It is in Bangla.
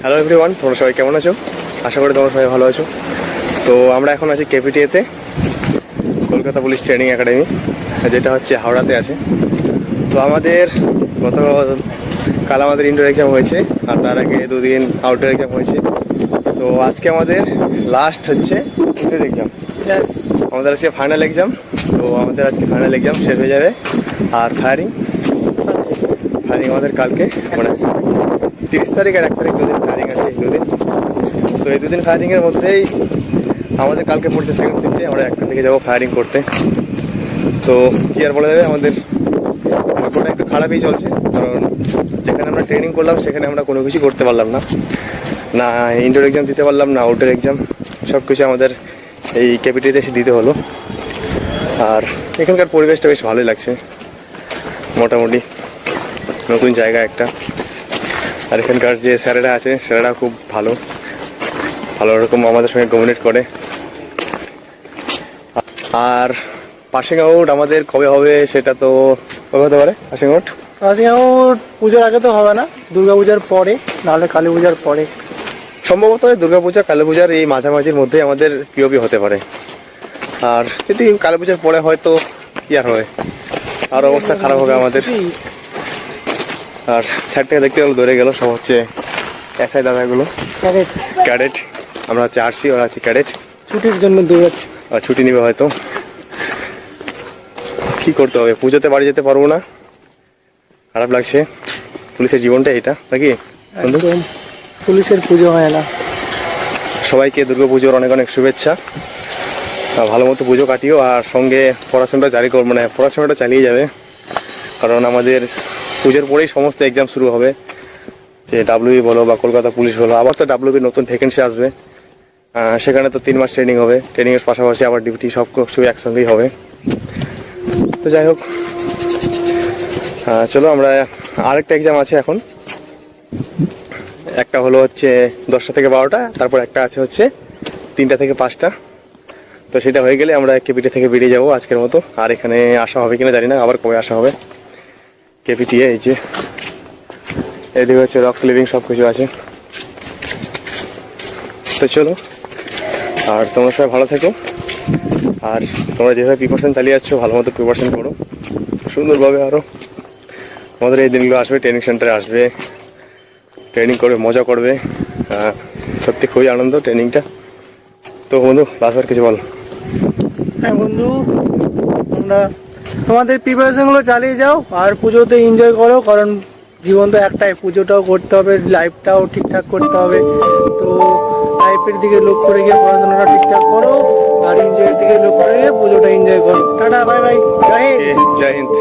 হ্যালো এভরিওয়ান, তোমরা সবাই কেমন আছো? আশা করি তোমরা সবাই ভালো আছো। তো আমরা এখন আছি কেপিটিএতে, কলকাতা পুলিশ ট্রেনিং একাডেমি, যেটা হচ্ছে হাওড়াতে আছে। তো আমাদের কাল আমাদের ইনডোর এক্সাম হয়েছে, আর তার আগে দুদিন আউটডোর এক্সাম হয়েছে। তো আজকে আমাদের লাস্ট হচ্ছে ইনডোর এক্সাম। আমাদের আজকে ফাইনাল এক্সাম। তো আমাদের আজকে ফাইনাল এক্সাম শেষ হয়ে যাবে। আর ফায়ারিং আমাদের কালকে, মানে 30 তারিখ আর 1 তারিখ দুদিন ফায়ারিং আছে, এই দুদিন। তো এই দুদিন ফায়ারিংয়ের মধ্যেই আমাদের কালকে পড়ছে সেকেন্ড শিফটে, আমরা 1টা থেকে যাবো ফায়ারিং করতে। তো কি আর বলা যাবে, আমাদের ভাগ্যটা একটু খারাপই চলছে, কারণ যেখানে আমরা ট্রেনিং করলাম সেখানে আমরা কোনো কিছু করতে পারলাম না, না ইনডোর এক্সাম দিতে পারলাম, না আউটডোর এক্সাম। সব কিছু আমাদের এই ক্যাপিটালে এসে দিতে হলো। আর এখানকার পরিবেশটা বেশ ভালোই লাগছে, মোটামুটি নতুন জায়গা একটা। আর এখানকার যে স্যারেরা আছে স্যারেরা খুব ভালো রকম আমাদের সঙ্গে কমিউনিকেট করে। আর পাসিং আউট আমাদের কবে হবে সেটা তো কবে হতে পারে? পাসিং আউট পুজোর আগে তো হবে না, দুর্গাপূজার পরে, নাহলে কালী পূজার পরে। সম্ভবত দুর্গাপূজা কালী পূজার এই মাঝামাঝির মধ্যে আমাদের পিওপি হতে পারে। আর যদি কালী পূজার পরে হয়তো কি আর হয়, আর অবস্থা খারাপ হবে আমাদের। আর স্যারটাকে দেখতে গেলো ধরে গেল, সব হচ্ছে এসআই দাদাগুলো, ক্যাডেট। আমরা হচ্ছে আরসি, ওরা হচ্ছে ক্যাডেট। ছুটির জন্য ছুটি নিবে হয়তো। কি করতে হবে, পুজোতে বাড়ি যেতে পারবো না, খারাপ লাগছে। পুলিশের জীবনটা এটা নাকি? পুলিশের পুজো হয় না। সবাইকে দুর্গা পুজোর অনেক অনেক শুভেচ্ছা। ভালো মতো পুজো কাটিও, আর সঙ্গে পড়াশোনাটা জারি করবো, মানে পড়াশোনাটা চালিয়ে যাবে, কারণ আমাদের পুজোর পরেই সমস্ত এক্সাম শুরু হবে। যে ডাব্লিউবি বলো বা কলকাতা পুলিশ বলো, আবার তো ডাব্লিউবির নতুন ভ্যাকেন্সি আসবে, সেখানে তো 3 মাস ট্রেনিং হবে। ট্রেনিংয়ের পাশাপাশি আবার ডিউটি, সব কিছু একসঙ্গেই হবে। তো যাই হোক, চলো আমরা আরেকটা এক্সাম আছে এখন। একটা হলো হচ্ছে 10টা থেকে 12টা, তারপর একটা আছে হচ্ছে 3টা থেকে 5টা। তো সেটা হয়ে গেলে আমরা কেপিটি থেকে বেরিয়ে যাবো আজকের মতো। আর এখানে আসা হবে কিনা জানি না, আবার কবে আসা হবে। কেপিটিএ এই যে এদিকে হচ্ছে রক ক্লিভিং, সব কিছু আছে। তো চলো, আর তোমরা সবাই ভালো থেকো। আর তোমরা যেভাবে প্রিপারেশন চালিয়ে যাচ্ছ, ভালো মতো প্রিপারেশন করো সুন্দরভাবে। আরও আমাদের এই দিনগুলো আসবে, ট্রেনিং সেন্টারে আসবে, ট্রেনিং করবে, মজা করবে। সত্যি খুবই আনন্দ ট্রেনিংটা। তো বন্ধু, লাস্ট আর কিছু বলো? হ্যাঁ বন্ধু, তোমরা তোমাদের প্রিপারেশনগুলো চালিয়ে যাও, আর পুজোতে এনজয় করো, কারণ জীবন তো একটাই, পুজোটাও করতে হবে, লাইফটাও ঠিকঠাক করতে হবে। তো লাইফের দিকে লক্ষ্য রেখে পড়াশোনাটা ঠিকঠাক করো, আর এনজয়ের দিকে লক্ষ্য রেখে পুজোটা এনজয় করো। টাটা, বাই বাই, জয় হিন্দ। জয় হিন্দ।